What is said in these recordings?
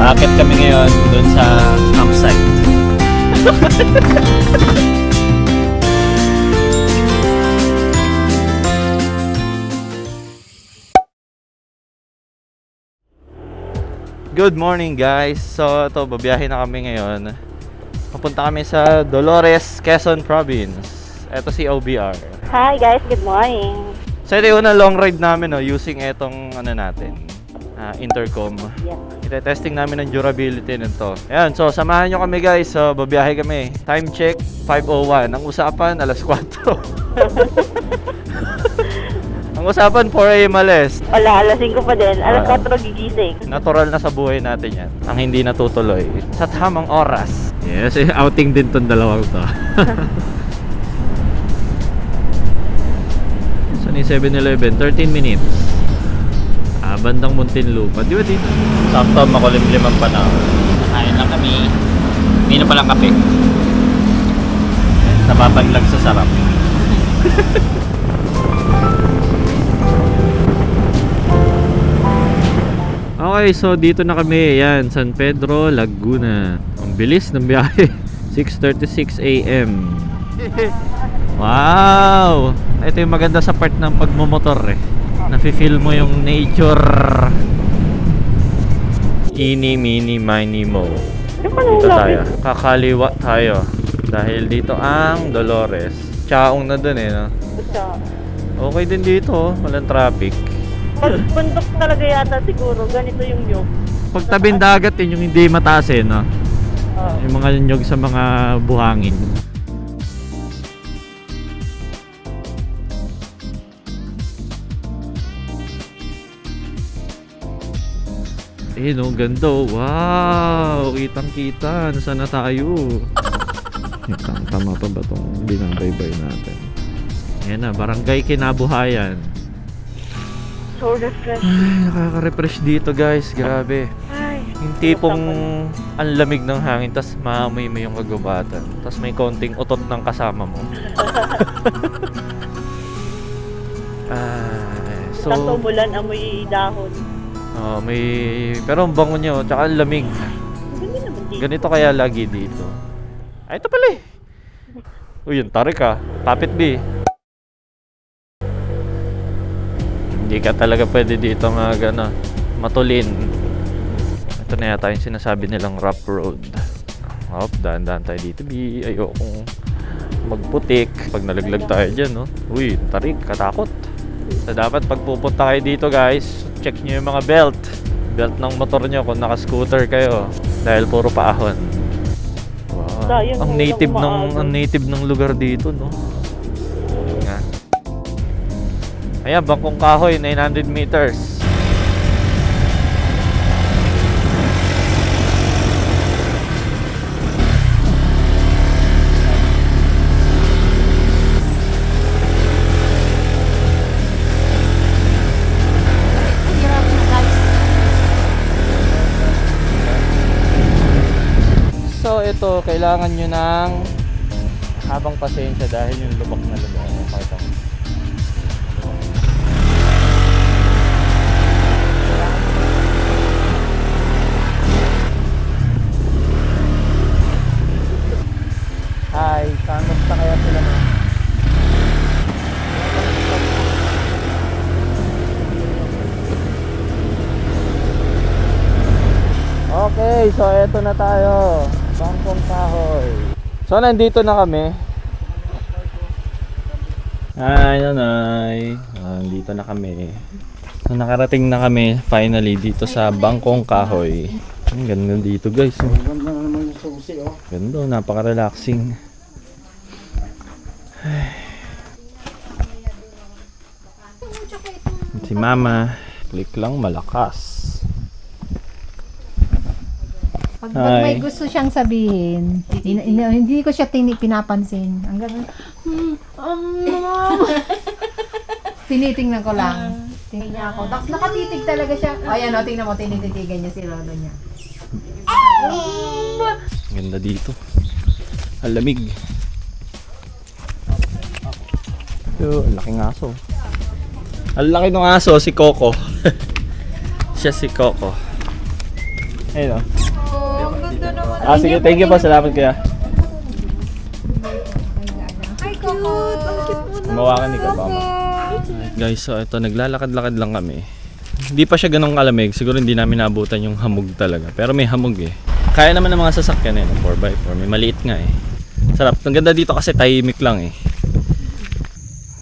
Akit kami ngayon dun sa campsite. Good morning guys. So ito, babiyahin na kami ngayon. Papunta kami sa Dolores, Quezon Province. Ito si OBR. Hi guys, good morning. So ito yung unang long ride namin, no, using etong ano natin, intercom. Yeah. Ite-testing namin ang durability nito. Ayan, so samahan nyo kami guys. So babiyahe kami. Time check 5:01. Ang usapan alas 4. Ang usapan 4 AM alas. Wala, alas 5 pa din. Alas 4 gigising. Natural na sa buhay natin yan. Ang hindi natutuloy sa tamang oras. Yes, outing din tong dalawang to. So ni 7-Eleven, 13 minutes. Bandang Muntinlupa. Di ba dito? Sakto, makulimlim ang panahon. Nakain lang kami. Hindi na palang kape. Napapaglag sa sarap. Okay, so dito na kami. Yan, San Pedro, Laguna. Ang bilis ng biyahe. 6:36 AM. Wow! Ito yung maganda sa part ng pagmumotor eh. Nafe-feel mo yung nature. Eeny, meeny, miny, mo. Dito tayo. Kakaliwa tayo. Dahil dito ang Dolores. Chaong na dun eh, no? Okay din dito. Walang traffic. Bundok talaga yata siguro. Ganito yung nyug. Pag tabing dagat yun yung hindi mataas eh, no? Yung mga nyug sa mga buhangin. Eh no, ganda. Wow! Kitang-kita. Nasaan na tayo? Tama pa ba itong binabaybay natin? Ayan na, Barangay Kinabuhayan. So refresh. Ay, nakaka-refresh dito guys. Grabe. Ay, yung tipong ang lamig ng hangin, tas maamoy mo yung kagubatan. Tas may konting utot ng kasama mo. So, tapos umulan, amoy dahon. Pero ang bango nyo, tsaka ang lamig. Ganito kaya lagi dito. Ay, ito pala eh. Uy, yung tarik ah. Papit B. Hindi ka talaga pwede dito nga gana matulin. Ito na yata yung sinasabi nilang rough road. Daan-daan tayo dito B. Ayokong magputik. Pag nalaglag tayo dyan, no? Uy, tarik, katakot. So dapat pag pupunta kayo dito guys, check nyo yung mga belt ng motor nyo kung naka-scooter kayo. Dahil puro paahon. Wow. Ang native ng lugar dito, no? Nga. Ayan, Bangkong Kahoy, 900 meters. So ito, kailangan nyo ng habang pasensya dahil yung lubak na lubak. Pakita ko. Hi, kamusta kaya sila na? Okay, so eto na tayo. Bangkong Kahoy. So nandito na kami. Hi, nanay. Nandito na kami. So nakarating na kami finally dito sa Bangkong Kahoy. Ang ganda dito guys. Ganda naman yung susi, oh. Ganda, napaka-relaxing. Si Mama, click lang malakas. Pag may gusto siyang sabihin, hindi ko siya pinapansin. Ang gano'n, tinitingnan ko lang. Tingnan ako. Tapos nakatitig talaga siya. Ayan o, tingnan mo, tinititigan niya si lolo niya. Ganda dito. Ang lamig. Ang laking aso. Ang laki ng aso, si Coco. Siya si Coco. Ayun o. Oh, ang ganda naman. Ah, sige, thank you po. Salamat kaya. Hi, Coco. Mawakan ni Kabama. Guys, so ito, naglalakad-lakad lang kami. Hindi pa siya ganong kalamig. Siguro hindi namin naabutan yung hamog talaga. Pero may hamog eh. Kaya naman ng mga sasakyan eh, 4x4. May maliit nga eh. Sarap. Ang ganda dito kasi tahimik lang eh.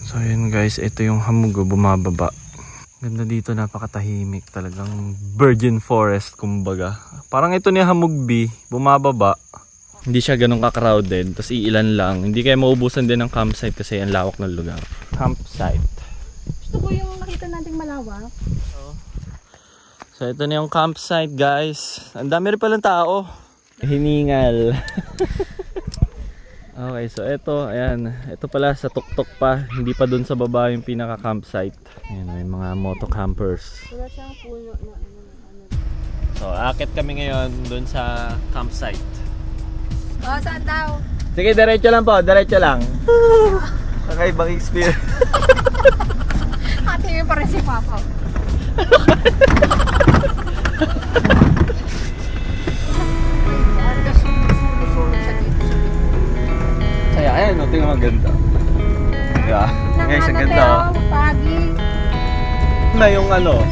So yun guys, ito yung hamog oh, bumababa. Ganda dito, napakatahimik. Talagang virgin forest kumbaga. Parang ito ni hamog B, bumababa. Hindi siya ganun ka-crowded. Tapos iilan lang. Hindi kaya maubusan din ng campsite kasi ang lawak ng lugar. Campsite. Gusto ko yung nakita nating malawak. So ito na yung campsite guys. Ang dami rin palang tao. Hiningal. Okay, so ito, ayan. Ito pala sa tuktok pa. Hindi pa dun sa baba yung pinaka campsite. Ayan, may mga moto campers. Wala siyang puno na ano. So akit kami ngayon dun sa campsite. Oh, saan daw? Sige, diretso lang po, diretso lang. Kakaibang experience. Ate, yun pa rin si Papa. Kaya, ayan, no, tingnan mo ganda. Diba? Guys, ang ganda. Pagi. Na yung ano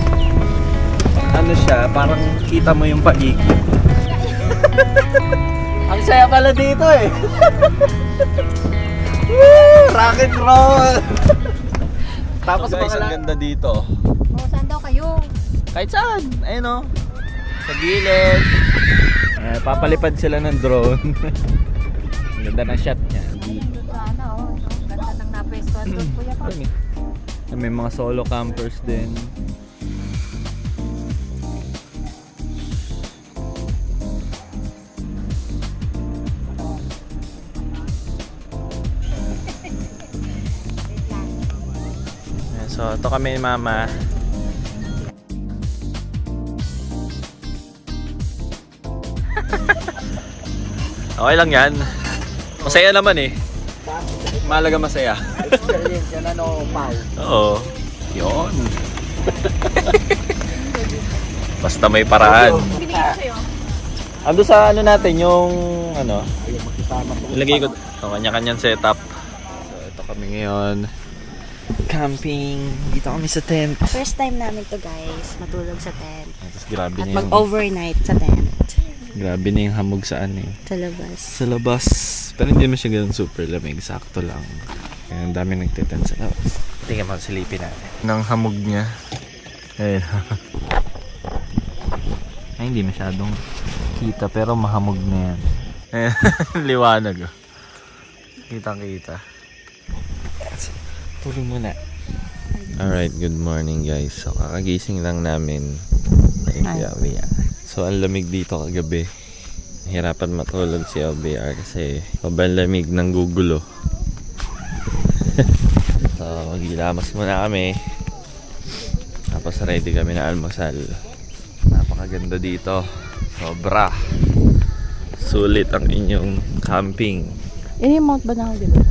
siya, parang kita mo yung paligid. Ang saya pala dito eh. Woo! Rock and roll! Tapos so guys, ang ganda dito. Oh, saan daw kayo? Kahit saan, ayun o. Sa gilid. Papalipad sila ng drone. Ang ganda ng shot niya. Sana, oh. Ganda ng napwestuhan doon, Kuya Pa. May mga solo campers din. So, ito kami ni Mama. Okay lang yan. Masaya naman eh. Malaga masaya. Experience yan, ano, pau. Oo. Yun. Basta may paraan. Ando sa ano natin, yung ano, ilagay ko ito, kanya-kanyang setup. So, ito kami ngayon. Camping. Dito kami sa tent. First time namin to guys, matulog sa tent. Tapos grabe At na yung, mag-overnight sa tent. grabe na yung hamog sa ano eh. Sa labas. Sa labas. Pero hindi mo siya ganun super lamig. Sakto lang. Kaya ang dami nagtitent sa labas. Tingnan mo, silipin natin. Nang hamog niya. Ayun. Ay, hindi masyadong kita pero mahamog na yan. Ayan. Liwanag oh. Kitang-kita. Tulog muna. Alright, good morning guys. So, kakagising lang namin. So, ang lamig dito kagabi. Hirapan matulog si LBR kasi sobrang lamig ng gugulo. So, maghilamas muna kami. Tapos ready kami na almusal. Napakaganda dito. Sobra. Sulit ang inyong camping. Yun yung Mount Banal, di ba?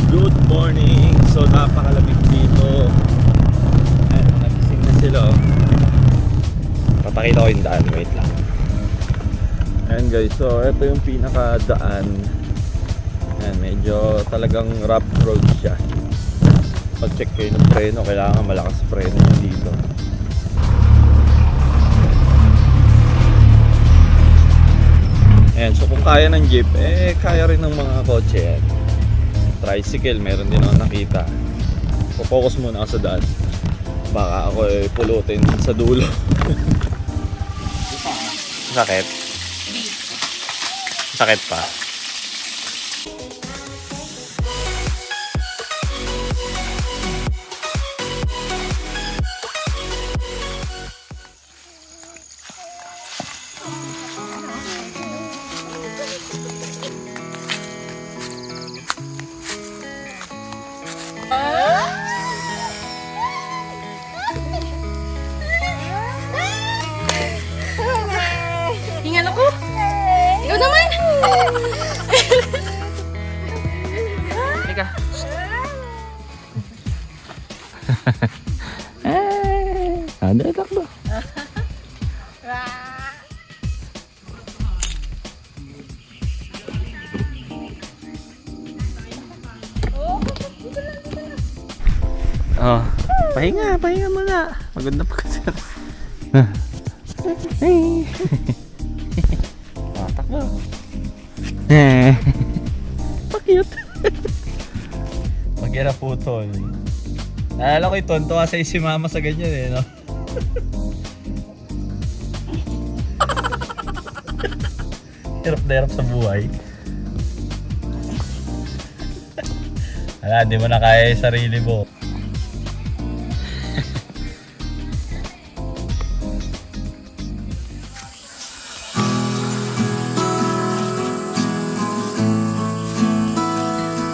Good morning! So napakalamig dito. Ayan, nagising na sila oh. Papakita ko yung daan, wait lang. Ayan guys, so ito yung pinaka daan. Ayan, medyo talagang rough road siya. Pag check kayo ng preno, kailangan malakas preno nyo dito. Ayan, so kung kaya ng jeep, eh kaya rin ng mga kotse yan. Tricycle, meron din ako nakita. Focus muna ako sa daan. Baka ako pulutin sa dulo. Sakit? Sakit pa? Hingal ako. Ikaw naman. Halika. Hindi, takbo. Oh, pahinga muna. Maganda pa kasi. Hey. Oh, takbo. Pa-cute. Mag-ira putol. Naalala ko yung tonto kasi si mama sa ganyan eh, no? Hirap na hirap sa buhay. Wala, hindi mo na kaya yung sarili mo.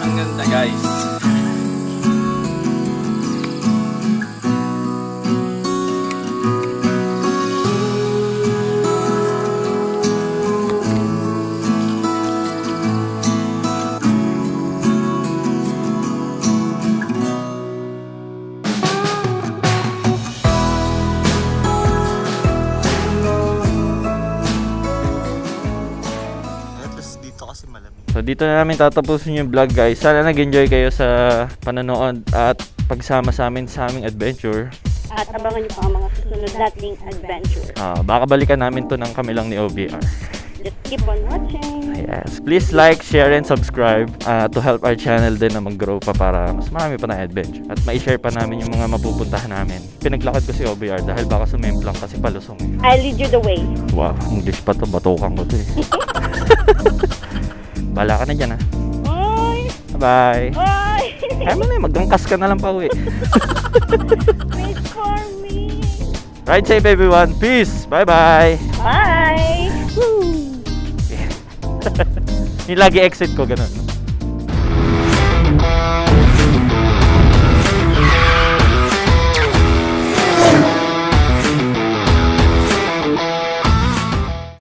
Ang ganda, guys. So dito na namin tatapusin yung vlog, guys. Sana nag-enjoy kayo sa panonood at pagsama sa amin sa aming adventure. At abangan niyo pa ang mga susunod nating adventure. Baka balikan namin to ng kami lang ni OBR. Just keep on watching. Yes. Please like, share, and subscribe to help our channel din na mag-grow pa para mas marami pa na adventure. At ma-share pa namin yung mga mapupuntahan namin. Pinaglakad ko si OBR dahil baka sumemplang kasi palusong. I'll lead you the way. Wow, English pa to. Batukan ko to eh. Bala ka na dyan, ha? Bye! Bye! Bye! Ay mo na, magangkas ka na lang pa uwi. Wait for me! Ride safe, everyone. Peace! Bye-bye! Bye! Yung lagi exit ko, ganun.